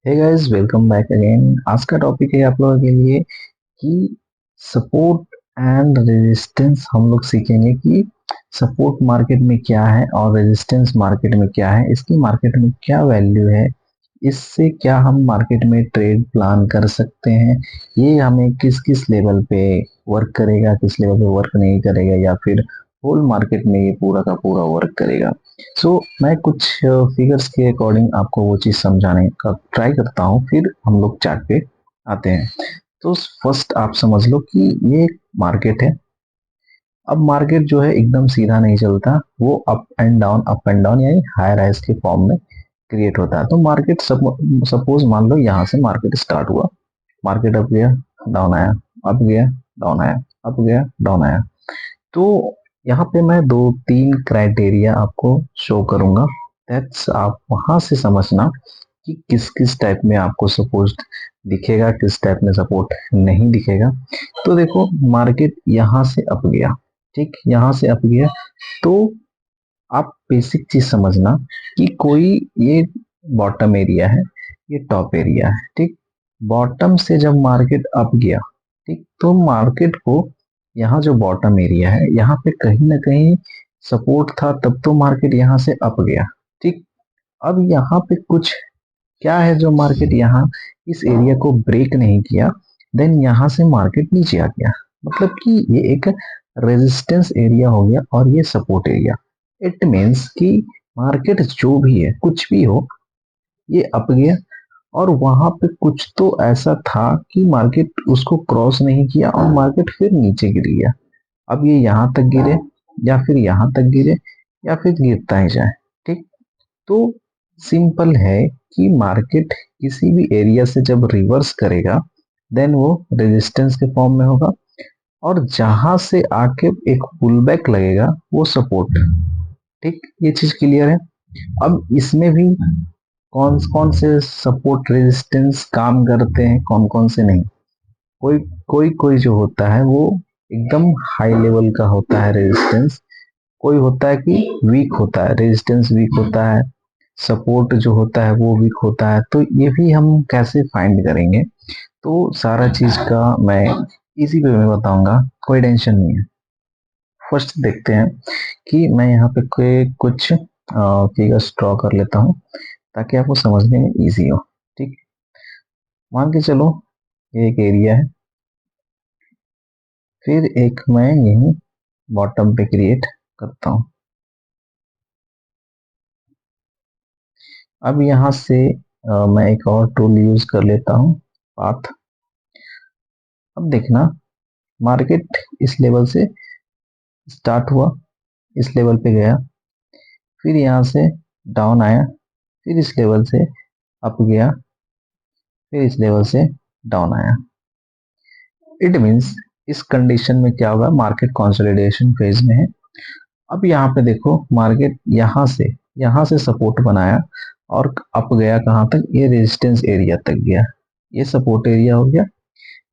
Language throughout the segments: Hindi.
हे गाइस, वेलकम बैक अगेन। आज का टॉपिक है आप लोगों के लिए कि सपोर्ट एंड रेजिस्टेंस। हम लोग सीखेंगे कि सपोर्ट मार्केट में क्या है और रेजिस्टेंस मार्केट में क्या है, इसकी मार्केट में क्या वैल्यू है, इससे क्या हम मार्केट में ट्रेड प्लान कर सकते हैं, ये हमें किस किस लेवल पे वर्क करेगा, किस लेवल पे वर्क नहीं करेगा, या फिर होल मार्केट में ये पूरा का पूरा वर्क करेगा। मैं कुछ फिगर्स के अकॉर्डिंग आपको वो चीज समझाने का ट्राई करता हूँ, फिर हम लोग चार्ट पे आते हैं। तो फर्स्ट आप समझ लो कि ये मार्केट है। अब मार्केट जो है एकदम सीधा नहीं चलता, वो अप एंड डाउन यानी हाई राइज के फॉर्म में क्रिएट होता है। तो मार्केट सपोज मान लो यहाँ से मार्केट स्टार्ट हुआ, मार्केट अप गया, डाउन आया, अप गया, डाउन आया, अप गया, डाउन आया। तो यहाँ पे मैं दो तीन क्राइटेरिया आपको शो करूंगा। दैट्स आप वहां से समझना कि किस किस टाइप में आपको सपोर्ट दिखेगा, किस टाइप में सपोर्ट नहीं दिखेगा। तो देखो, मार्केट यहाँ से अप गया, ठीक, यहाँ से अप गया। तो आप बेसिक चीज समझना कि कोई ये बॉटम एरिया है, ये टॉप एरिया है, ठीक। बॉटम से जब मार्केट अप गया, ठीक, तो मार्केट को यहाँ जो बॉटम एरिया है, यहाँ पे कहीं ना कहीं सपोर्ट था, तब तो मार्केट यहाँ से अप गया, ठीक। अब यहाँ पे कुछ क्या है जो मार्केट यहाँ इस एरिया को ब्रेक नहीं किया, देन यहाँ से मार्केट नीचे आ गया। मतलब कि ये एक रेजिस्टेंस एरिया हो गया और ये सपोर्ट एरिया। इट मीन्स कि मार्केट जो भी है, कुछ भी हो, ये अप गया और वहां पे कुछ तो ऐसा था कि मार्केट उसको क्रॉस नहीं किया और मार्केट फिर नीचे गिर गया। अब ये यहां तक गिरे, या फिर यहां तक गिरे, या फिर गिरता ही जाए, ठीक। तो सिंपल है कि मार्केट किसी भी एरिया से जब रिवर्स करेगा, देन वो रेजिस्टेंस के फॉर्म में होगा, और जहां से आके एक पुल बैक लगेगा वो सपोर्ट, ठीक। ये चीज क्लियर है। अब इसमें भी कौन कौन से सपोर्ट रेजिस्टेंस काम करते हैं, कौन कौन से नहीं। कोई कोई कोई जो होता है वो एकदम हाई लेवल का होता है रेजिस्टेंस। कोई होता है कि वीक होता है, रेजिस्टेंस वीक होता है, सपोर्ट जो होता है वो वीक होता है। तो ये भी हम कैसे फाइंड करेंगे, तो सारा चीज का मैं इसी पे मैं बताऊंगा, कोई टेंशन नहीं है। फर्स्ट देखते हैं कि मैं यहाँ पे कुछ फिगर्स ड्रॉ कर लेता हूँ ताकि आपको समझने में इजी हो, ठीक। मान के चलो ये एक एरिया है, फिर एक मैं यही बॉटम पे क्रिएट करता हूँ। अब यहाँ से मैं एक और टूल यूज कर लेता हूँ, पाथ। अब देखना, मार्केट इस लेवल से स्टार्ट हुआ, इस लेवल पे गया, फिर यहाँ से डाउन आया, फिर इस लेवल से अप गया, फिर इस लेवल से डाउन आया। इट मीन्स इस कंडीशन में क्या होगा, मार्केट कंसोलिडेशन फेज में है। अब यहाँ पे देखो, मार्केट यहाँ से सपोर्ट बनाया और अप गया कहाँ तक, ये रेजिस्टेंस एरिया तक गया। ये सपोर्ट एरिया हो गया,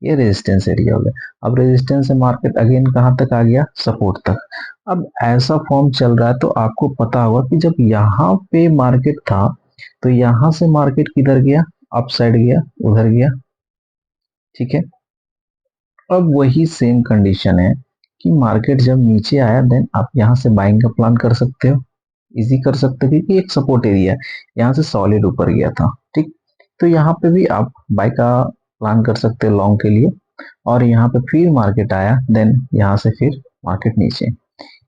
ये रेजिस्टेंस एरिया हो गया। अब रेजिस्टेंस से मार्केट अगेन कहाँ तक आ गया, सपोर्ट तक। अब ऐसा फॉर्म चल रहा है तो आपको पता होगा कि जब यहाँ पे मार्केट था, तो यहाँ से मार्केट किधर गया, अप साइड गया, उधर गया, ठीक है। अब वही सेम कंडीशन है कि मार्केट जब नीचे आया, देन आप यहाँ से बाइंग का प्लान कर सकते हो, इजी कर सकते हो, क्योंकि एक सपोर्ट एरिया है, यहाँ से सॉलिड ऊपर गया था, ठीक। तो यहाँ पे भी आप बाई का प्लान कर सकते हो लॉन्ग के लिए। और यहाँ पे फिर मार्केट आया, देन यहाँ से फिर मार्केट नीचे।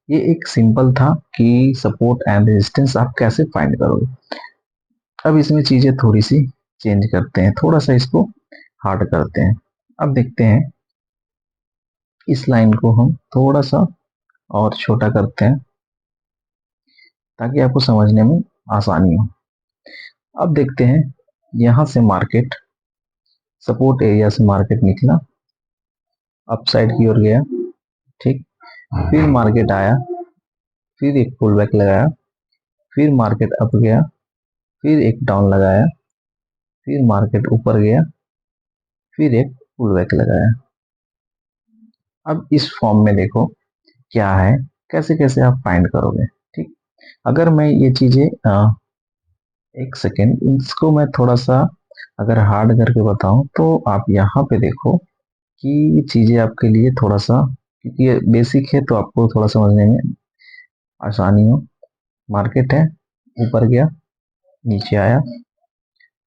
ये एक सिंपल था कि सपोर्ट एंड रेजिस्टेंस आप कैसे फाइंड करोगे। अब इसमें चीजें थोड़ी सी चेंज करते हैं, थोड़ा सा इसको हार्ड करते हैं। अब देखते हैं, इस लाइन को हम थोड़ा सा और छोटा करते हैं ताकि आपको समझने में आसानी हो। अब देखते हैं, यहां से मार्केट सपोर्ट एरिया से मार्केट निकला, अप साइड की ओर गया, ठीक। फिर मार्केट आया, फिर एक पुल बैक लगाया, फिर मार्केट अप गया, फिर एक डाउन लगाया, फिर मार्केट ऊपर गया, फिर एक पुल बैक लगाया। अब इस फॉर्म में देखो क्या है, कैसे कैसे आप फाइंड करोगे, ठीक। अगर मैं ये चीजें एक सेकेंड, इसको मैं थोड़ा सा अगर हार्ड करके बताऊं तो आप यहाँ पे देखो कि चीजें आपके लिए थोड़ा सा, क्योंकि ये बेसिक है तो आपको थोड़ा समझने में आसानी हो। मार्केट है, ऊपर गया, नीचे आया,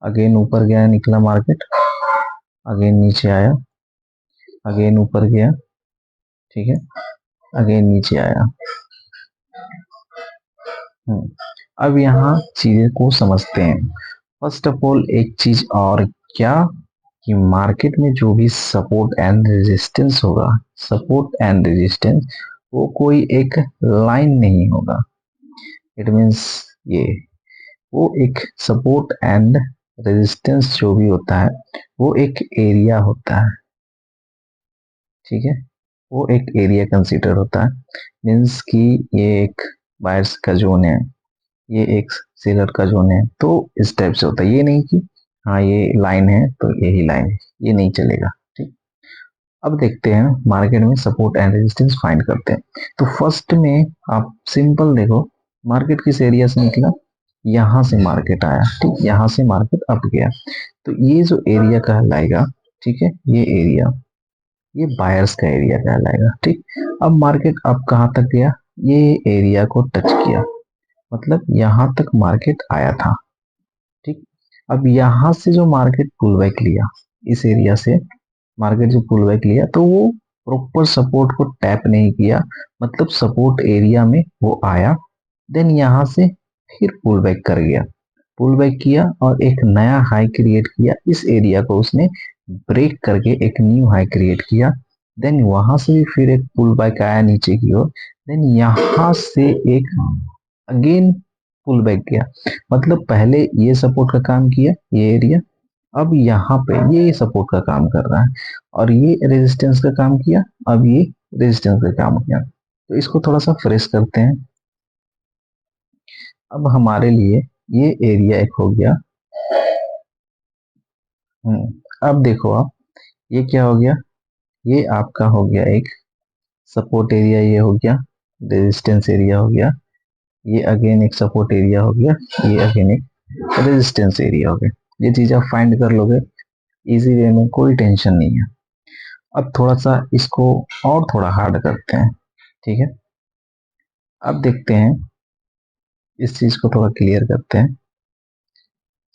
अगेन ऊपर गया, निकला मार्केट, अगेन नीचे आया, अगेन ऊपर गया, ठीक है, अगेन नीचे आया। अब यहाँ चीजें को समझते हैं। फर्स्ट ऑफ ऑल एक चीज और क्या, कि मार्केट में जो भी सपोर्ट एंड रेजिस्टेंस होगा, सपोर्ट एंड रेजिस्टेंस, वो कोई एक लाइन नहीं होगा। इट मीन्स ये, वो एक सपोर्ट एंड रेजिस्टेंस जो भी होता है वो एक एरिया होता है, ठीक है, वो एक एरिया कंसीडर होता है। मीन्स कि ये एक बायर्स का जोन है, ये एक सेलर का जोन है, तो इस टाइप से होता है। ये नहीं कि हाँ ये लाइन है तो यही लाइन है, ये नहीं चलेगा, ठीक। अब देखते हैं मार्केट में सपोर्ट एंड रेजिस्टेंस फाइंड करते हैं। तो फर्स्ट में आप सिंपल देखो, मार्केट किस एरिया से निकला, यहां से मार्केट आया, ठीक, यहां से मार्केट अप गया, तो ये जो एरिया कहलाएगा, ठीक है, ये एरिया, ये बायर्स का एरिया कहलाएगा, ठीक। अब मार्केट अप कहाँ तक गया, ये एरिया को टच किया, मतलब यहां तक मार्केट आया था, ठीक। अब यहां से जो मार्केट पुल बैक लिया, इस एरिया से मार्केट जो पुल बैक लिया, तो वो प्रॉपर सपोर्ट को टैप नहीं किया, मतलब सपोर्ट एरिया में वो आया, देन यहां से फिर पुल बैक कर गया, पुल बैक किया और एक नया हाई क्रिएट किया, इस एरिया को उसने ब्रेक करके एक न्यू हाई क्रिएट किया, देन वहां से भी फिर एक पुल बैक आया नीचे की ओर, देन यहां से एक अगेन पुल बैक किया, मतलब पहले ये सपोर्ट का काम किया ये एरिया, अब यहाँ पे ये सपोर्ट का काम कर रहा है, और ये रेजिस्टेंस का काम किया, अब ये रेजिस्टेंस का काम किया। तो इसको थोड़ा सा फ्रेश करते हैं। अब हमारे लिए ये एरिया एक हो गया। अब देखो आप, ये क्या हो गया, ये आपका हो गया एक सपोर्ट एरिया, ये हो गया रेजिस्टेंस एरिया हो गया, ये अगेन एक सपोर्ट एरिया हो गया, ये अगेन एक रेजिस्टेंस एरिया हो गया। ये चीज आप फाइंड कर लोगे इजी वे में, कोई टेंशन नहीं है। अब थोड़ा सा इसको और थोड़ा हार्ड करते हैं, ठीक है। अब देखते हैं, इस चीज को थोड़ा क्लियर करते हैं,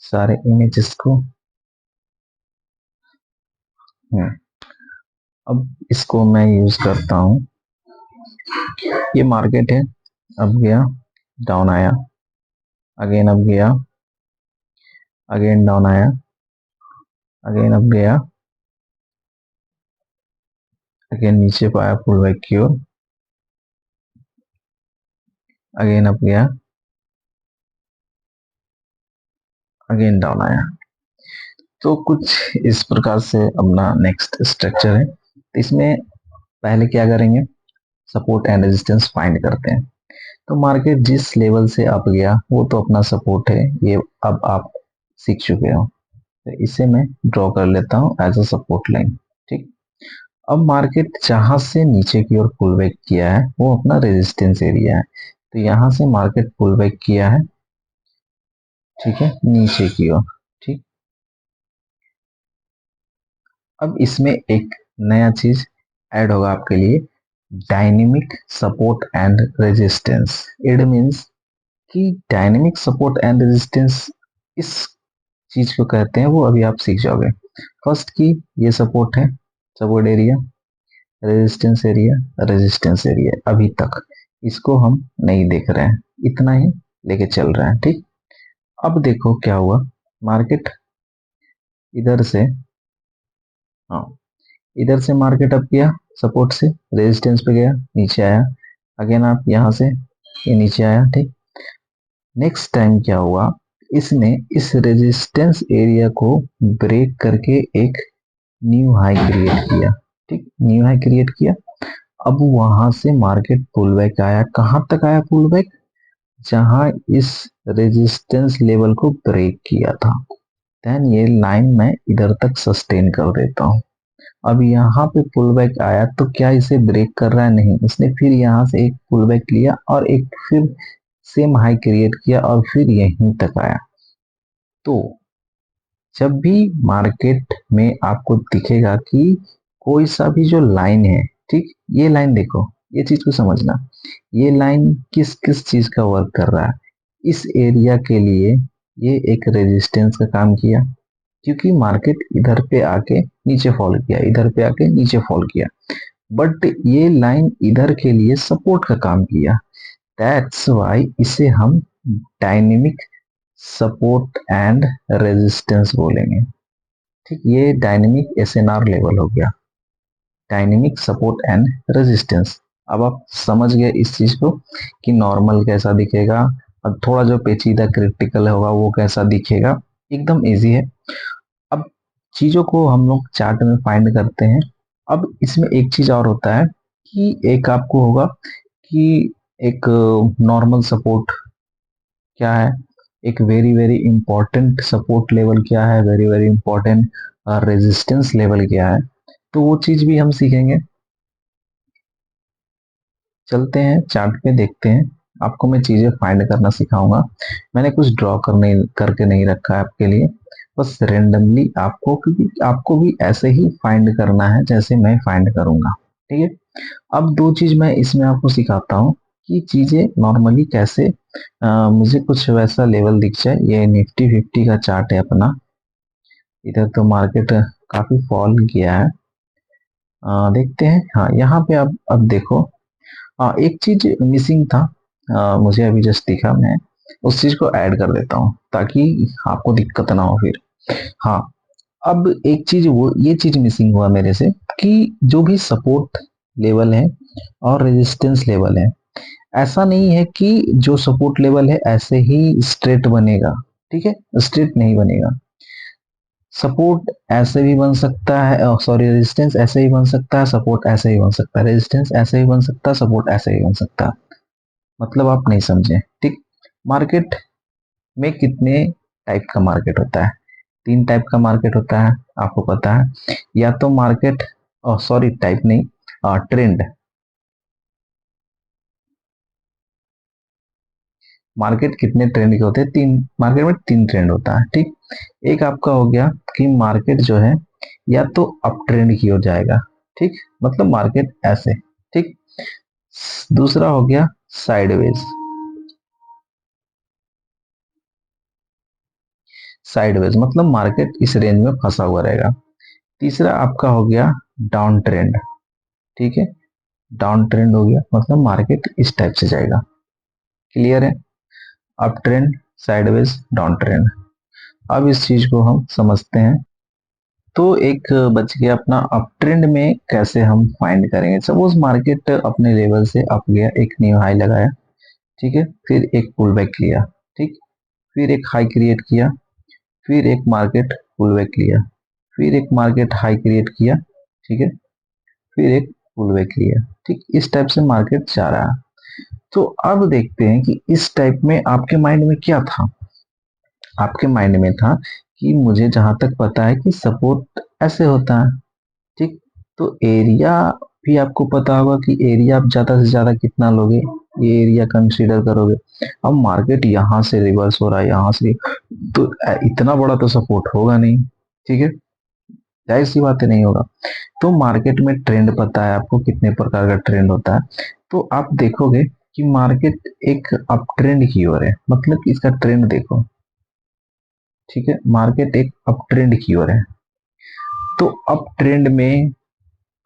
सारे इमेजेस को। अब इसको मैं यूज करता हूँ। ये मार्केट है, अब गया, डाउन आया, अगेन अब गया, अगेन डाउन आया, अगेन अब गया, अगेन नीचे पाया पुल बैक की ओर, अगेन अब गया, अगेन डाउन आया। तो कुछ इस प्रकार से अपना नेक्स्ट स्ट्रक्चर है। तो इसमें पहले क्या करेंगे, सपोर्ट एंड रेजिस्टेंस फाइंड करते हैं। तो मार्केट जिस लेवल से अप गया वो तो अपना सपोर्ट है, ये अब आप सीख चुके हो, तो इसे मैं ड्रॉ कर लेता हूँ एज अ सपोर्ट लाइन, ठीक। अब मार्केट जहां से नीचे की ओर पुल बैक किया है वो अपना रेजिस्टेंस एरिया है, तो यहां से मार्केट पुल बैक किया है, ठीक है, नीचे की ओर, ठीक। अब इसमें एक नया चीज ऐड होगा आपके लिए, dynamic support and resistance. It means कि डायनेमिक सपोर्ट एंड रेजिस्टेंस इस चीज को कहते हैं, वो अभी आप सीख जाओगे। फर्स्ट की ये सपोर्ट है, support area, resistance area, resistance area, अभी तक इसको हम नहीं देख रहे हैं, इतना ही लेके चल रहे हैं, ठीक। अब देखो क्या हुआ, मार्केट इधर से, हाँ, इधर से मार्केट अप किया, सपोर्ट से रेजिस्टेंस पे गया, नीचे आया, अगेन आप यहां से ये नीचे आया, ठीक। नेक्स्ट टाइम क्या हुआ, इसने इस रेजिस्टेंस एरिया को ब्रेक करके एक न्यू हाई क्रिएट किया, ठीक, न्यू हाई क्रिएट किया। अब वहां से मार्केट पुल बैक आया, कहां तक आया पुल बैक, जहां इस रेजिस्टेंस लेवल को ब्रेक किया था। देन ये लाइन मैं इधर तक सस्टेन कर देता हूँ। अब यहाँ पे पुल बैक आया तो क्या इसे ब्रेक कर रहा है, नहीं, इसने फिर यहाँ से एक पुल बैक लिया और एक फिर सेम हाई क्रिएट किया और फिर यहीं तक आया। तो जब भी मार्केट में आपको दिखेगा कि कोई सा भी जो लाइन है, ठीक, ये लाइन देखो, ये चीज को समझना, ये लाइन किस किस चीज का वर्क कर रहा है। इस एरिया के लिए ये एक रेजिस्टेंस का काम किया, क्योंकि मार्केट इधर पे आके नीचे फॉल किया, इधर पे आके नीचे फॉल किया, बट ये लाइन इधर के लिए सपोर्ट का काम किया। दैट्स वाई इसे हम डायनेमिक सपोर्ट एंड रेजिस्टेंस बोलेंगे। ठीक, ये डायनेमिक एसएनआर लेवल हो गया, डायनेमिक सपोर्ट एंड रेजिस्टेंस। अब आप समझ गए इस चीज को कि नॉर्मल कैसा दिखेगा, अब थोड़ा जो पेचीदा क्रिटिकल होगा वो कैसा दिखेगा, एकदम इजी है। अब चीजों को हम लोग चार्ट में फाइंड करते हैं। अब इसमें एक चीज और होता है कि एक आपको होगा कि एक नॉर्मल सपोर्ट क्या है, एक very very important support level क्या है, very very important resistance level क्या है, तो वो चीज भी हम सीखेंगे। चलते हैं चार्ट पे देखते हैं, आपको मैं चीजें फाइंड करना सिखाऊंगा। मैंने कुछ ड्रॉ करने करके नहीं रखा है आपके लिए, बस रेंडमली आपको, क्योंकि आपको भी ऐसे ही फाइंड करना है जैसे मैं फाइंड करूंगा। ठीक है, अब दो चीज मैं इसमें आपको सिखाता हूँ कि चीजें नॉर्मली कैसे मुझे कुछ वैसा लेवल दिख जाए। ये निफ्टी 50 का चार्ट है अपना, इधर तो मार्केट काफी फॉल किया है। देखते हैं, हाँ यहाँ पे अब देखो, हाँ एक चीज मिसिंग था, मुझे अभी जस्ट दिखा, मैं उस चीज को ऐड कर देता हूँ ताकि आपको दिक्कत ना हो फिर। हाँ, अब एक चीज, वो ये चीज मिसिंग हुआ मेरे से कि जो भी सपोर्ट लेवल है और रेजिस्टेंस लेवल है, ऐसा नहीं है कि जो सपोर्ट लेवल है ऐसे ही स्ट्रेट बनेगा। ठीक है, स्ट्रेट नहीं बनेगा। सपोर्ट ऐसे भी बन सकता है, सॉरी, रेजिस्टेंस ऐसे ही बन सकता है, सपोर्ट ऐसे ही बन सकता है, रेजिस्टेंस ऐसे ही बन सकता है, सपोर्ट ऐसे ही बन सकता है। मतलब आप नहीं समझे। ठीक, मार्केट में कितने टाइप का मार्केट होता है? तीन टाइप का मार्केट होता है, आपको पता है। या तो मार्केट, सॉरी टाइप नहीं, ट्रेंड। मार्केट कितने ट्रेंड के होते हैं? तीन, मार्केट में तीन ट्रेंड होता है। ठीक, एक आपका हो गया कि मार्केट जो है या तो अप ट्रेंड की ओर जाएगा, ठीक, मतलब मार्केट ऐसे, ठीक। दूसरा हो गया साइडवेज, साइडवेज मतलब मार्केट इस रेंज में फंसा हुआ रहेगा। तीसरा आपका हो गया डाउन ट्रेंड, ठीक है, डाउन ट्रेंड हो गया मतलब मार्केट इस टाइप से जाएगा। क्लियर है? Up trend, sideways, down trend. अब इस चीज को हम समझते हैं। तो एक बच गया अपना अप ट्रेंड में कैसे हम फाइंड करेंगे। सपोज मार्केट अपने लेवल से अप गया, एक न्यू हाई लगाया, ठीक है, फिर एक पुल बैक लिया, ठीक, फिर एक हाई क्रिएट किया, फिर एक मार्केट पुल बैक लिया, फिर एक मार्केट हाई क्रिएट किया, ठीक है, फिर एक पुल बैक लिया। ठीक, इस टाइप से मार्केट जा रहा है। तो अब देखते हैं कि इस टाइप में आपके माइंड में क्या था। आपके माइंड में था कि मुझे जहां तक पता है कि सपोर्ट ऐसे होता है, ठीक, तो एरिया भी आपको पता होगा कि एरिया आप ज्यादा से ज्यादा कितना लोगे, ये एरिया कंसीडर करोगे। अब मार्केट यहाँ से रिवर्स हो रहा है, यहाँ से, तो इतना बड़ा तो सपोर्ट होगा नहीं, ठीक है, जाहिर सी बात है नहीं होगा। तो मार्केट में ट्रेंड पता है आपको कितने प्रकार का ट्रेंड होता है, तो आप देखोगे कि मार्केट एक अप ट्रेंड की ओर है, मतलब कि इसका ट्रेंड देखो, ठीक है, मार्केट एक अप ट्रेंड की ओर है। तो अप ट्रेंड में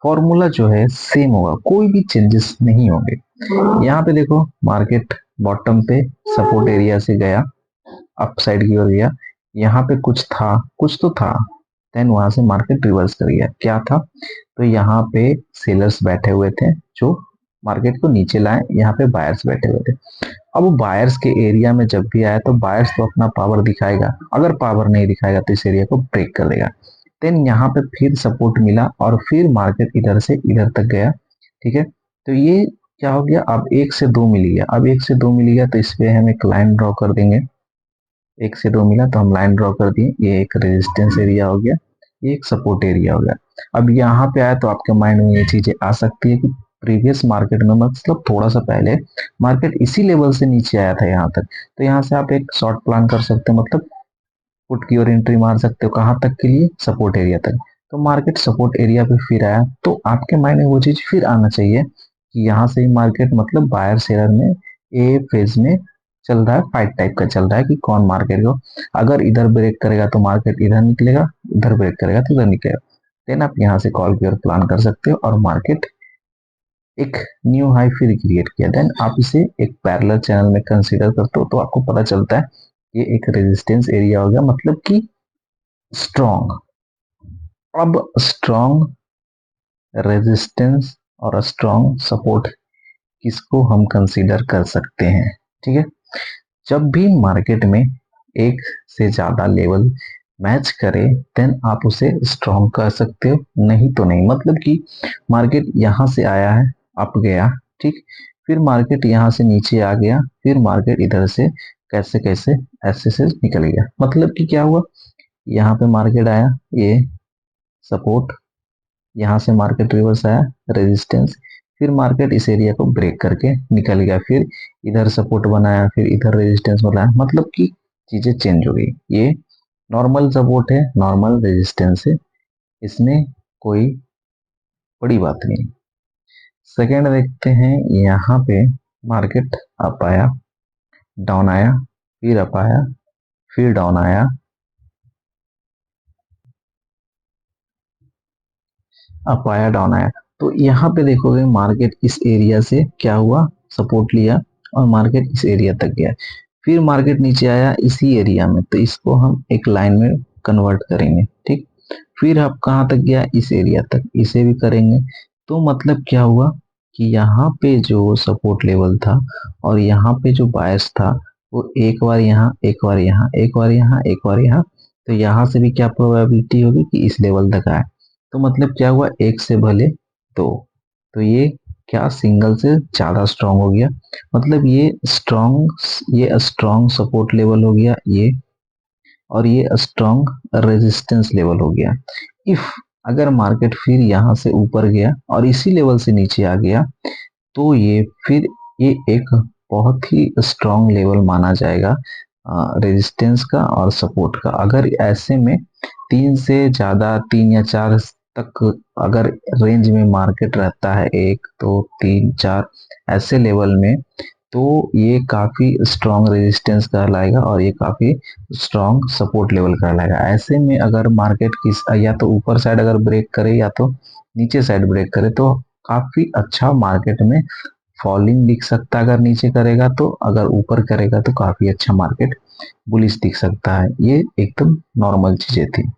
फॉर्मूला जो है सेम होगा, कोई भी चेंजेस नहीं होंगे। यहाँ पे देखो मार्केट बॉटम पे सपोर्ट एरिया से गया, अप साइड की ओर गया, यहाँ पे कुछ था, कुछ तो था, देन वहां से मार्केट रिवर्स कर गया। क्या था? तो यहाँ पे सेलर्स बैठे हुए थे जो मार्केट को नीचे लाए, यहाँ पे बायर्स बैठे हुए थे। अब बायर्स के एरिया में जब भी आया तो बायर्स तो अपना पावर दिखाएगा, अगर पावर नहीं दिखाएगा तो इस एरिया को ब्रेक कर देगा। देन यहाँ पे फिर सपोर्ट मिला और फिर मार्केट इधर से इधर तक गया, ठीक है। तो ये क्या हो गया, अब एक से दो मिल गया, अब एक से दो मिल गया तो इस पे हम एक लाइन ड्रॉ कर देंगे। एक से दो मिला तो हम लाइन ड्रॉ कर दिए, ये एक रेजिस्टेंस एरिया हो गया, ये एक सपोर्ट एरिया हो गया। अब यहाँ पे आया तो आपके माइंड में ये चीजें आ सकती है कि प्रीवियस मार्केट में, मतलब थोड़ा सा पहले मार्केट इसी लेवल से नीचे आया था यहाँ तक, तो यहाँ से आप एक शॉर्ट प्लान कर सकते हैं, मतलब पुट की ओर एंट्री मार सकते हो, कहाँ तक के लिए, सपोर्ट एरिया तक। तो मार्केट सपोर्ट एरिया पे फिर आया, तो आपके माइंड में वो चीज फिर आना चाहिए कि यहाँ से ही मार्केट मतलब बायर शेयर में ए फेज में चल रहा है, फाइट टाइप का चल रहा है कि कौन मार्केट को अगर इधर ब्रेक करेगा तो मार्केट इधर निकलेगा, इधर ब्रेक करेगा तो इधर निकलेगा। देन आप यहाँ से कॉल की ओर प्लान कर सकते हो और मार्केट एक न्यू हाई फिर क्रिएट किया, देन आप इसे एक पैरेलल चैनल में कंसीडर करते हो, तो आपको पता चलता है ये एक रेजिस्टेंस एरिया हो गया, मतलब कि स्ट्रॉन्ग। अब स्ट्रॉन्ग रेजिस्टेंस और स्ट्रॉन्ग सपोर्ट किसको हम कंसीडर कर सकते हैं, ठीक है। जब भी मार्केट में एक से ज्यादा लेवल मैच करे देन आप उसे स्ट्रॉन्ग कर सकते हो, नहीं तो नहीं। मतलब कि मार्केट यहां से आया है, अप गया, ठीक, फिर मार्केट यहां से नीचे आ गया, फिर मार्केट इधर से कैसे कैसे ऐसे से निकल गया। मतलब कि क्या हुआ, यहाँ पे मार्केट आया, ये सपोर्ट, यहाँ से मार्केट रिवर्स आया, रेजिस्टेंस, फिर मार्केट इस एरिया को ब्रेक करके निकल गया, फिर इधर सपोर्ट बनाया, फिर इधर रेजिस्टेंस बनाया, मतलब कि चीजें चेंज हो गई। ये नॉर्मल सपोर्ट है, नॉर्मल रेजिस्टेंस है, इसमें कोई बड़ी बात नहीं। सेकेंड देखते हैं, यहाँ पे मार्केट अप आया, डाउन आया, फिर अप आया, फिर डाउन आया, अप आया, डाउन आया। तो यहाँ पे देखोगे मार्केट इस एरिया से क्या हुआ, सपोर्ट लिया और मार्केट इस एरिया तक गया, फिर मार्केट नीचे आया इसी एरिया में, तो इसको हम एक लाइन में कन्वर्ट करेंगे, ठीक। फिर अब कहाँ तक गया, इस एरिया तक, इसे भी करेंगे। तो मतलब क्या हुआ कि यहाँ पे जो सपोर्ट लेवल था और यहाँ पे जो बायस था वो एक बार यहाँ, एक बार यहाँ, एक बार यहाँ, एक बार यहाँ, तो यहाँ से भी क्या प्रोबेबिलिटी होगी कि इस लेवल तक आए। तो मतलब क्या हुआ, एक से भले दो, तो ये क्या सिंगल से ज्यादा स्ट्रांग हो गया, मतलब ये स्ट्रांग सपोर्ट लेवल हो गया ये, और ये स्ट्रांग रेजिस्टेंस लेवल हो गया। इफ अगर मार्केट फिर यहाँ से ऊपर गया और इसी लेवल से नीचे आ गया तो ये एक बहुत ही स्ट्रांग लेवल माना जाएगा रेजिस्टेंस का और सपोर्ट का। अगर ऐसे में तीन से ज्यादा, तीन या चार तक अगर रेंज में मार्केट रहता है, एक दो तीन चार ऐसे लेवल में, तो ये काफी स्ट्रांग रेजिस्टेंस कहलाएगा और ये काफी स्ट्रांग सपोर्ट लेवल कहलाएगा। ऐसे में अगर मार्केट किस या तो ऊपर साइड अगर ब्रेक करे या तो नीचे साइड ब्रेक करे तो काफी अच्छा मार्केट में फॉलिंग दिख सकता है, अगर नीचे करेगा तो, अगर ऊपर करेगा तो काफी अच्छा मार्केट बुलिश दिख सकता है। ये एकदम नॉर्मल चीजें थी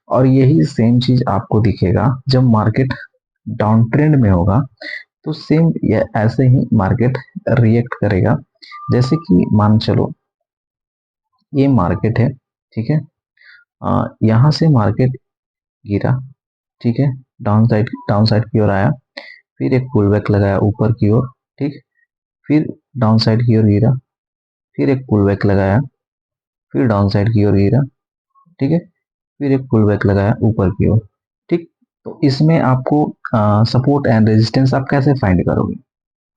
और यही सेम चीज आपको दिखेगा जब मार्केट डाउन ट्रेंड में होगा, तो सेम ये ऐसे ही मार्केट रिएक्ट करेगा। जैसे कि मान चलो ये मार्केट है, ठीक है, यहाँ से मार्केट गिरा, ठीक है, डाउन साइड की ओर आया, फिर एक पुल बैक लगाया ऊपर की ओर, ठीक, फिर डाउन साइड की ओर गिरा, फिर एक पुल बैक लगाया, फिर डाउन साइड की ओर गिरा, ठीक है, फिर एक पुल बैक लगाया ऊपर की ओर, ठीक। तो इसमें आपको सपोर्ट एंड रेजिस्टेंस आप कैसे फाइंड करोगे,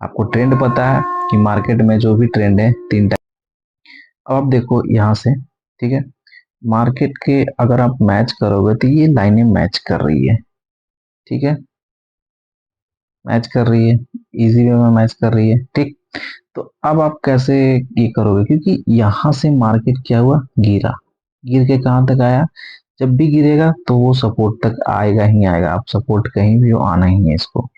आपको ट्रेंड पता है कि मार्केट में जो भी ट्रेंड है तीन टाइप। अब आप देखो यहाँ से, ठीक है, मार्केट के अगर आप मैच करोगे तो ये लाइनें मैच कर रही है, ठीक है, मैच कर रही है, इजी वे में मैच कर रही है, ठीक। तो अब आप कैसे ये करोगे, क्योंकि यहाँ से मार्केट क्या हुआ, गिरा, गिर के कहाँ तक आया, जब भी गिरेगा तो वो सपोर्ट तक आएगा ही आएगा, आप सपोर्ट कहीं भी हो आना ही है इसको।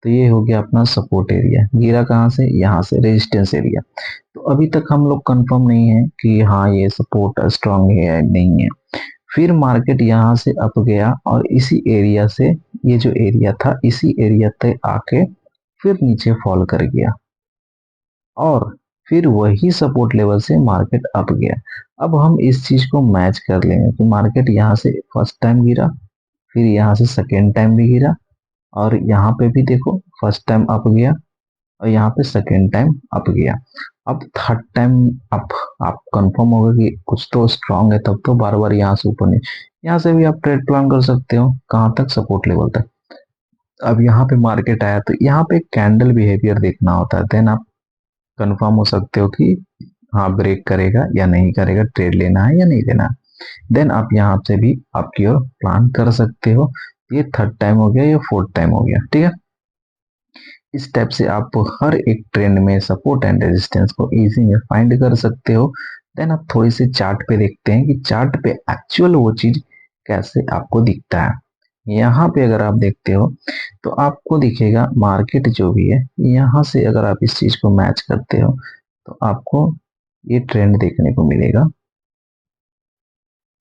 तो ये हो गया अपना सपोर्ट एरिया, गिरा कहाँ से, यहाँ से रेजिस्टेंस एरिया। तो अभी तक हम लोग कंफर्म नहीं है कि हाँ ये सपोर्ट स्ट्रांग है या नहीं है। फिर मार्केट यहाँ से अप गया और इसी एरिया से, ये जो एरिया था इसी एरिया तक आके फिर नीचे फॉल कर गया और फिर वही सपोर्ट लेवल से मार्केट अप गया। अब हम इस चीज को मैच कर लेंगे कि मार्केट यहाँ से फर्स्ट टाइम गिरा, फिर यहाँ से सेकेंड टाइम भी गिरा, और यहाँ पे भी देखो फर्स्ट टाइम अप गया और यहाँ पे सेकेंड टाइम अप गया। अब थर्ड टाइम अप, आप कंफर्म होगा कि कुछ तो स्ट्रांग है, तब तो बार बार यहाँ से ऊपर नहीं, यहाँ से भी आप ट्रेड प्लान कर सकते हो, कहाँ तक, सपोर्ट लेवल तक। अब यहाँ पे मार्केट आया तो यहाँ पे कैंडल बिहेवियर देखना होता है, देन आप कंफर्म हो सकते हो कि हाँ ब्रेक करेगा या नहीं करेगा, ट्रेड लेना है या नहीं लेना है। देन आप यहाँ से भी आपकी ओर प्लान कर सकते हो। ये थर्ड टाइम हो गया, ये फोर्थ टाइम हो गया, ठीक है। इस टाइप से आप हर एक ट्रेंड में सपोर्ट एंड रेजिस्टेंस को इजी में फाइंड कर सकते हो। देन आप थोड़ी सी चार्ट पे देखते हैं कि चार्ट पे एक्चुअल वो चीज कैसे आपको दिखता है। यहाँ पे अगर आप देखते हो तो आपको दिखेगा मार्केट जो भी है, यहाँ से अगर आप इस चीज को मैच करते हो तो आपको ये ट्रेंड देखने को मिलेगा।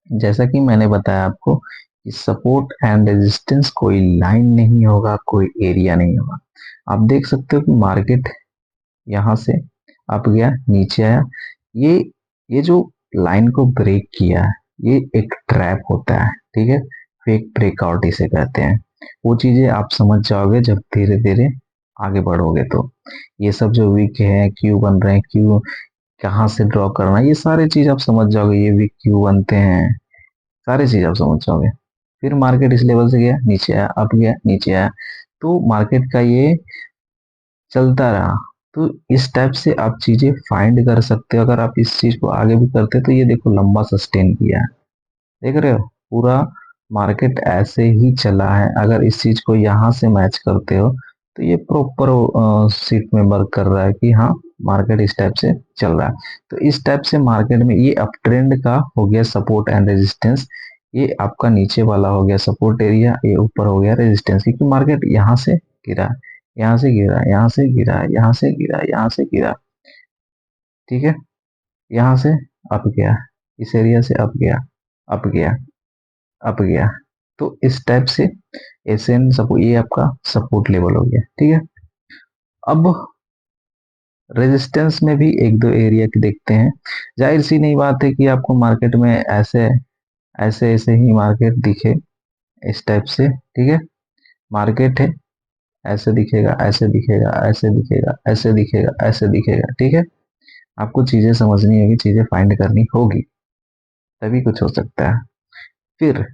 जैसा कि मैंने बताया आपको कि सपोर्ट एंड रेजिस्टेंस कोई लाइन नहीं होगा, कोई एरिया नहीं होगा। आप देख सकते हो कि मार्केट यहाँ से अप गया, नीचे आया, ये ये जो लाइन को ब्रेक किया है ये एक ट्रैप होता है, ठीक है। फेक ब्रेकआउट इसे कहते हैं। वो चीजें आप समझ जाओगे जब धीरे धीरे आगे बढ़ोगे। तो ये सब जो वीक है, क्यों बन रहे हैं, क्यों, कहाँ से ड्रॉ करना, ये सारे चीज आप समझ जाओगे। ये वीक क्यों बनते हैं, सारी चीज आप समझ जाओगे। फिर मार्केट इस लेवल से गया, नीचे आया, अप गया, नीचे आया, तो मार्केट का ये चलता रहा। तो इस टाइप से आप चीजें फाइंड कर सकते हो। अगर आप इस चीज को आगे भी करते हो तो ये देखो लंबा सस्टेन किया है, देख रहे हो, पूरा मार्केट ऐसे ही चला है। अगर इस चीज को यहाँ से मैच करते हो तो ये प्रॉपर सीट में वर्क कर रहा है कि हाँ मार्केट इस टाइप से चल रहा है। तो इस टाइप से मार्केट में ये अप ट्रेंड का हो गया सपोर्ट एंड रेजिस्टेंस, ये आपका नीचे वाला हो गया सपोर्ट एरिया, ये ऊपर हो गया रेजिस्टेंस। क्योंकि मार्केट यहाँ से गिरा, यहाँ से गिरा, यहाँ से गिरा, यहाँ से गिरा, यहाँ से गिरा, ठीक है, यहाँ से अप गया, इस एरिया से अप गया, अप गया, अप गया। तो इस टाइप से एसएन सपोर्ट, ये आपका सपोर्ट लेवल हो गया, ठीक है। अब रेजिस्टेंस में भी एक दो एरिया की देखते हैं। जाहिर सी नहीं बात है कि आपको मार्केट में ऐसे ऐसे ऐसे ही मार्केट दिखे, इस टाइप से, ठीक है। मार्केट है, ऐसे दिखेगा, ऐसे दिखेगा, ऐसे दिखेगा, ऐसे दिखेगा, ऐसे दिखेगा, ठीक है। आपको चीजें समझनी होगी, चीजें फाइंड करनी होगी, तभी कुछ हो सकता है। फिर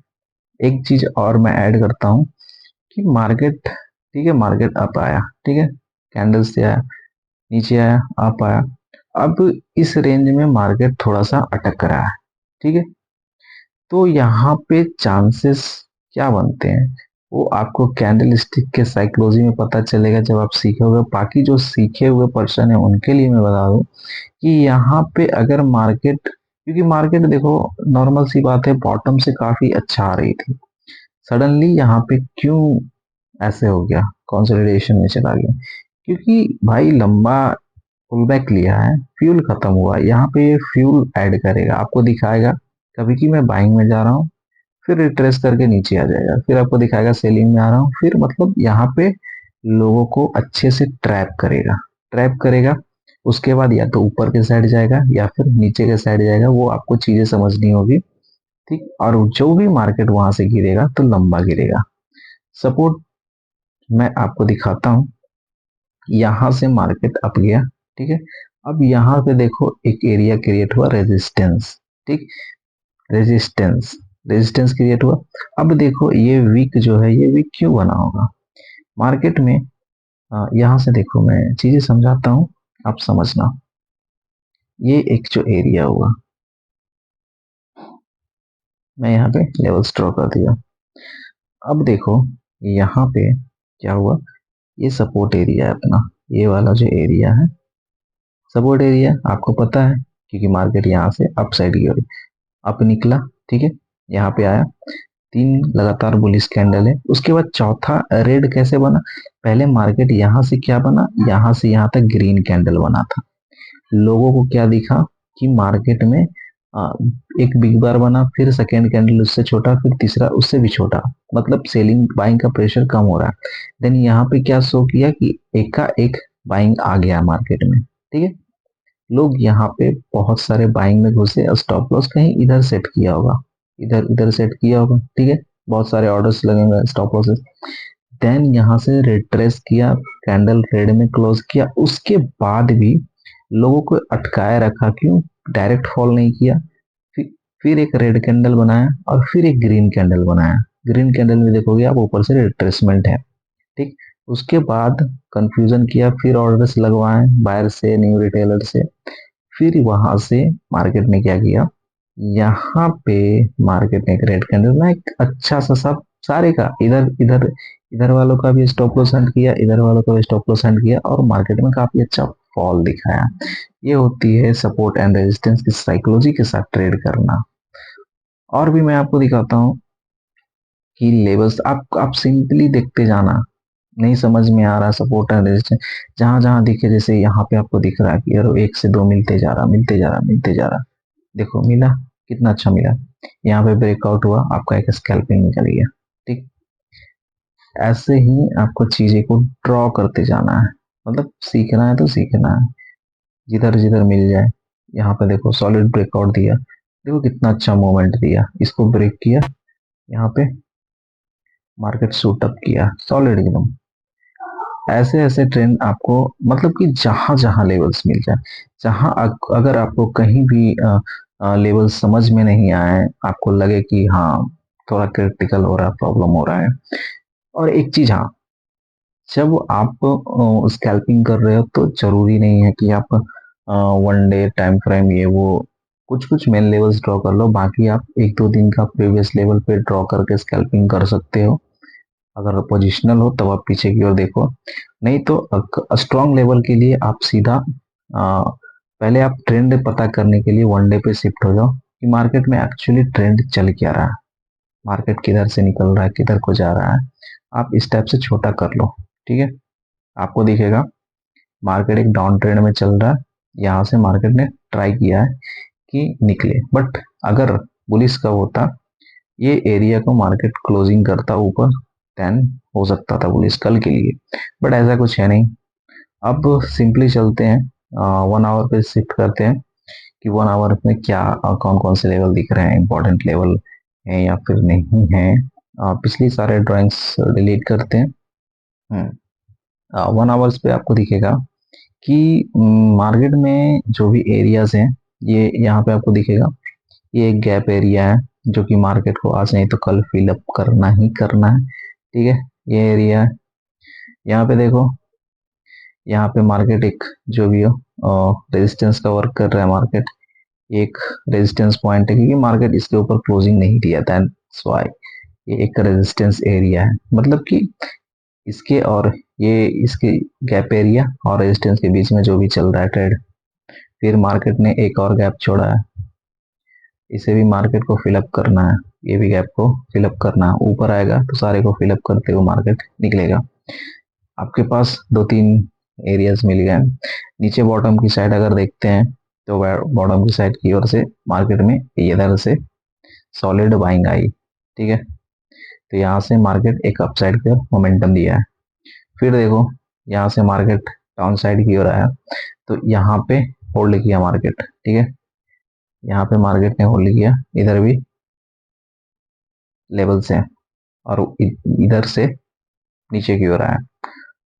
एक चीज और मैं ऐड करता हूँ कि मार्केट, ठीक है, मार्केट अप आया, ठीक है, कैंडल से आया, नीचे आया, अप आया। अब इस रेंज में मार्केट थोड़ा सा अटक रहा है, ठीक है। तो यहाँ पे चांसेस क्या बनते हैं वो आपको कैंडल स्टिक के साइकोलॉजी में पता चलेगा जब आप सीखोगे। बाकी जो सीखे हुए पर्सन है उनके लिए मैं बता दूं कि यहाँ पे अगर मार्केट, क्योंकि मार्केट देखो नॉर्मल सी बात है, बॉटम से काफी अच्छा आ रही थी, सडनली यहाँ पे क्यों ऐसे हो गया, कंसोलिडेशन में चला गया, क्योंकि भाई लंबा पुल बैक लिया है, फ्यूल खत्म हुआ, यहाँ पे ये फ्यूल ऐड करेगा, आपको दिखाएगा कभी कि मैं बाइंग में जा रहा हूँ, फिर रिट्रेस करके नीचे आ जाएगा, फिर आपको दिखाएगा सेलिंग में आ रहा हूँ, फिर मतलब यहाँ पे लोगों को अच्छे से ट्रैप करेगा, ट्रैप करेगा। उसके बाद या तो ऊपर के साइड जाएगा या फिर नीचे के साइड जाएगा, वो आपको चीजें समझनी होगी, ठीक। और जो भी मार्केट वहां से गिरेगा तो लंबा गिरेगा। सपोर्ट मैं आपको दिखाता हूँ, यहाँ से मार्केट अप गया, ठीक है। अब यहाँ पे देखो एक एरिया क्रिएट हुआ, रेजिस्टेंस, ठीक, रेजिस्टेंस, रेजिस्टेंस क्रिएट हुआ। अब देखो ये वीक जो है, ये वीक क्यों बना होगा मार्केट में, यहाँ से देखो मैं चीजें समझाता हूँ, आप समझना। ये एक जो एरिया हुआ, मैं यहाँ पे लेवल्स ड्रॉ कर दिया। अब देखो यहाँ पे क्या हुआ, ये सपोर्ट एरिया है अपना, ये वाला जो एरिया है सपोर्ट एरिया, आपको पता है क्योंकि मार्केट यहाँ से अप साइड की ओर अप निकला, ठीक है, यहाँ पे आया, तीन लगातार बुलिश कैंडल है। उसके बाद चौथा रेड कैसे बना, पहले मार्केट यहाँ से क्या बना, यहाँ से यहाँ तक ग्रीन कैंडल बना था। लोगों को क्या दिखा कि मार्केट में आ, एक बिग बार बना, फिर सेकेंड कैंडल उससे छोटा, फिर तीसरा उससे भी छोटा, मतलब सेलिंग बाइंग का प्रेशर कम हो रहा है। देन यहाँ पे क्या शो किया कि एक का एक बाइंग आ गया मार्केट में, ठीक है। लोग यहाँ पे बहुत सारे बाइंग में घुसे और स्टॉप लॉस कहीं इधर सेट किया होगा, इधर इधर सेट किया होगा, ठीक है, बहुत सारे ऑर्डर्स लगे हुए स्टॉप लॉसेस। देन यहाँ से रिट्रेस किया, कैंडल रेड में क्लोज किया, उसके बाद भी लोगों को अटकाए रखा, क्यों, डायरेक्ट फॉल नहीं किया। फिर एक रेड कैंडल बनाया और फिर एक ग्रीन कैंडल बनाया। ग्रीन कैंडल में देखोगे आप ऊपर से रिट्रेसमेंट है, ठीक। उसके बाद कंफ्यूजन किया, फिर ऑर्डर्स लगवाए बायर से, न्यू रिटेलर से, फिर वहां से मार्केट ने क्या किया, यहाँ पे मार्केट ने एक रेड कैंडल ना एक अच्छा सा सब सारे का इधर इधर इधर वालों का भी स्टॉप लॉस हंट किया, इधर वालों का भी स्टॉप लॉस हंट किया और मार्केट में काफी अच्छा फॉल दिखाया। ये होती है सपोर्ट एंड रेजिस्टेंस की साइकोलॉजी के साथ ट्रेड करना। और भी मैं आपको दिखाता हूँ कि लेवल्स आप सिंपली देखते जाना। नहीं समझ में आ रहा सपोर्ट एंड रेजिस्टेंस, जहां जहां दिखे, जैसे यहाँ पे आपको दिख रहा है कि यार एक से दो मिलते जा रहा मिलते जा रहा मिलते जा रहा, देखो मिला, कितना अच्छा मिला। यहाँ पे ब्रेकआउट हुआ, आपका एक स्कैल्पिंग निकल गया। ठीक, ऐसे ही आपको चीजें को ड्रॉ करते जाना है, मतलब सीखना है तो सीखना है, जिधर जिधर मिल जाए। यहाँ पे देखो सॉलिड ब्रेकआउट दिया, देखो कितना अच्छा मोमेंट दिया, इसको ब्रेक किया, यहाँ पे मार्केट शूट अप किया सॉलिड एकदम। ऐसे ऐसे ट्रेंड आपको, मतलब कि जहां जहां लेवल्स मिल जाए, जहां अगर आपको कहीं भी लेवल समझ में नहीं आए, आपको लगे कि हाँ थोड़ा क्रिटिकल हो रहा है, प्रॉब्लम हो रहा है। और एक चीज, हाँ, जब आप स्कैल्पिंग कर रहे हो तो जरूरी नहीं है कि आप वन डे टाइम फ्रेम ये वो, कुछ कुछ मेन लेवल्स ड्रॉ कर लो, बाकी आप एक दो दिन का प्रीवियस लेवल पे ड्रॉ करके स्कैल्पिंग कर सकते हो। अगर पोजिशनल हो तब आप पीछे की ओर देखो, नहीं तो स्ट्रॉन्ग लेवल के लिए आप सीधा पहले आप ट्रेंड पता करने के लिए वन डे पे शिफ्ट हो जाओ कि मार्केट में एक्चुअली ट्रेंड चल क्या रहा है, मार्केट किधर से निकल रहा है, किधर को जा रहा है। आप इस टाइप से छोटा कर लो, ठीक है। आपको दिखेगा मार्केट एक डाउन ट्रेंड में चल रहा है, यहाँ से मार्केट ने ट्राई किया है कि निकले, बट अगर बुलिश कब होता, ये एरिया को मार्केट क्लोजिंग करता ऊपर, देन हो सकता था बुलिश कल के लिए, बट ऐसा कुछ है नहीं। अब सिंपली चलते हैं, वन आवर पे शिफ्ट करते हैं कि वन आवर में क्या कौन कौन से लेवल दिख रहे हैं, इंपॉर्टेंट लेवल है या फिर नहीं है। पिछली सारे ड्राइंग्स डिलीट करते हैं। वन आवर्स पे आपको दिखेगा कि मार्केट में जो भी एरियाज हैं, ये यहाँ पे आपको दिखेगा, ये एक गैप एरिया है जो कि मार्केट को आज नहीं तो कल फिलअप करना ही करना है, ठीक है। ये एरिया है, यहाँ पे देखो, यहाँ पे मार्केट एक जो भी हो रेजिस्टेंस का वर्क कर रहा है मार्केट, एक रेजिस्टेंस पॉइंट है क्योंकि मार्केट इसके ऊपर क्लोजिंग नहीं दिया था, स्वाई ये एक रेजिस्टेंस एरिया है, मतलब कि इसके और ये इसके गैप एरिया और रेजिस्टेंस के बीच में जो भी चल रहा है ट्रेड, फिर मार्केट ने एक और गैप छोड़ा है, इसे भी मार्केट को फिलअप करना है, ये भी गैप को फिलअप करना है, ऊपर आएगा तो सारे को फिलअप करते हुए मार्केट निकलेगा। आपके पास दो तीन एरियाज मिल गए। नीचे बॉटम की साइड अगर देखते हैं तो बॉटम की साइड की ओर से मार्केट में इधर से सॉलिड बाइंग आई, ठीक है। तो यहाँ से मार्केट एक अपसाइड की ओर मोमेंटम दिया है। फिर देखो यहाँ से मार्केट डाउन साइड की ओर आया, तो यहाँ पे होल्ड किया मार्केट, ठीक है। यहाँ पे मार्केट ने होल्ड किया, इधर भी लेवल से और इधर से नीचे की ओर आया।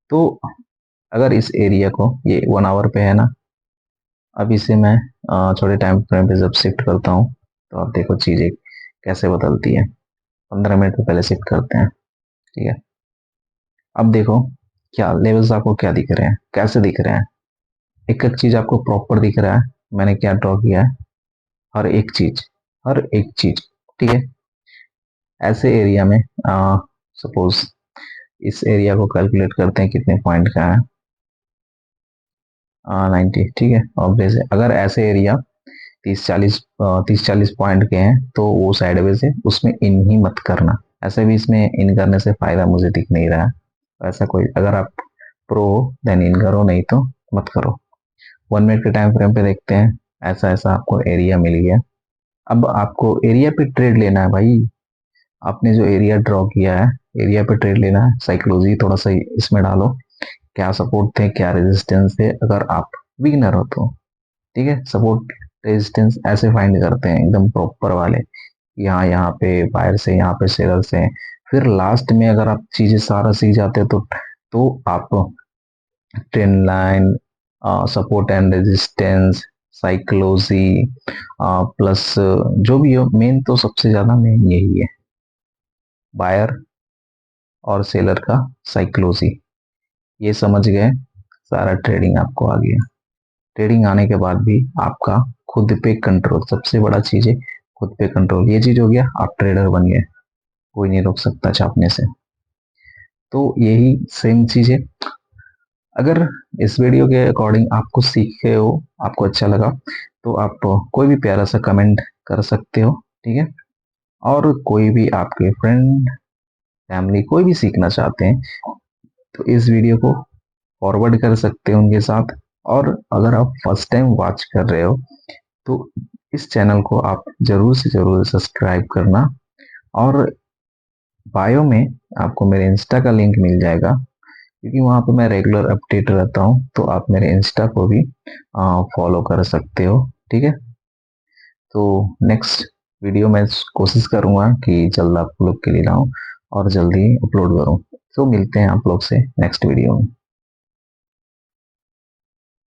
तो अगर इस एरिया को, ये वन आवर पे है ना, अब इसे मैं छोटे टाइम फ्रेम पे जब शिफ्ट करता हूँ तो आप देखो चीजें कैसे बदलती है। 15 मिनट पे पहले शिफ्ट करते हैं, ठीक है। अब देखो क्या लेवल्स आपको क्या दिख रहे हैं, कैसे दिख रहे हैं, एक एक चीज आपको प्रॉपर दिख रहा है, मैंने क्या ड्रॉ किया है, हर एक चीज, हर एक चीज, ठीक है। ऐसे एरिया में सपोज इस एरिया को कैलकुलेट करते हैं कितने पॉइंट का है, 90, ठीक है। ऑब्वियस है, अगर ऐसे एरिया 30-40 पॉइंट के हैं तो वो साइडवेज है, उसमें इन ही मत करना। ऐसे भी इसमें इन करने से फायदा मुझे दिख नहीं रहा है। ऐसा कोई, अगर आप प्रो हो देन इन करो, नहीं तो मत करो। 1 मिनट के टाइम फ्रेम पे देखते हैं, ऐसा ऐसा आपको एरिया मिल गया। अब आपको एरिया पे ट्रेड लेना है भाई, आपने जो एरिया ड्रॉ किया है एरिया पे ट्रेड लेना है। साइकोलॉजी थोड़ा सा इसमें डालो, क्या सपोर्ट थे क्या रेजिस्टेंस थे, अगर आप बिगिनर हो तो, ठीक है। सपोर्ट रेजिस्टेंस ऐसे फाइंड करते हैं एकदम प्रॉपर वाले, यहाँ यहाँ पे बायर से, यहाँ पे सेलर से। फिर लास्ट में अगर आप चीजें सारा सीख जाते हो तो आप trend line, support and resistance, psychology plus जो भी हो, मेन तो सबसे ज्यादा मेन यही है, बायर और सेलर का साइकोलॉजी। ये समझ गए, सारा ट्रेडिंग आपको आ गया। ट्रेडिंग आने के बाद भी आपका खुद पे कंट्रोल, सबसे बड़ा चीज है खुद पे कंट्रोल। ये चीज हो गया, आप ट्रेडर बन गए, कोई नहीं रोक सकता छापने से। तो यही सेम चीज है। अगर इस वीडियो के अकॉर्डिंग आप कुछ सीखे हो, आपको अच्छा लगा, तो आप कोई भी प्यारा सा कमेंट कर सकते हो, ठीक है। और कोई भी आपके फ्रेंड फैमिली कोई भी सीखना चाहते हैं तो इस वीडियो को फॉरवर्ड कर सकते हैं उनके साथ। और अगर आप फर्स्ट टाइम वॉच कर रहे हो तो इस चैनल को आप जरूर से जरूर सब्सक्राइब करना। और बायो में आपको मेरे इंस्टा का लिंक मिल जाएगा, क्योंकि वहां पे मैं रेगुलर अपडेट रहता हूँ, तो आप मेरे इंस्टा को भी फॉलो कर सकते हो, ठीक है। तो नेक्स्ट वीडियो मैं कोशिश करूंगा कि जल्द आप लोग के लिए लाऊं और जल्दी अपलोड करूं। तो मिलते हैं आप लोग से नेक्स्ट वीडियो में।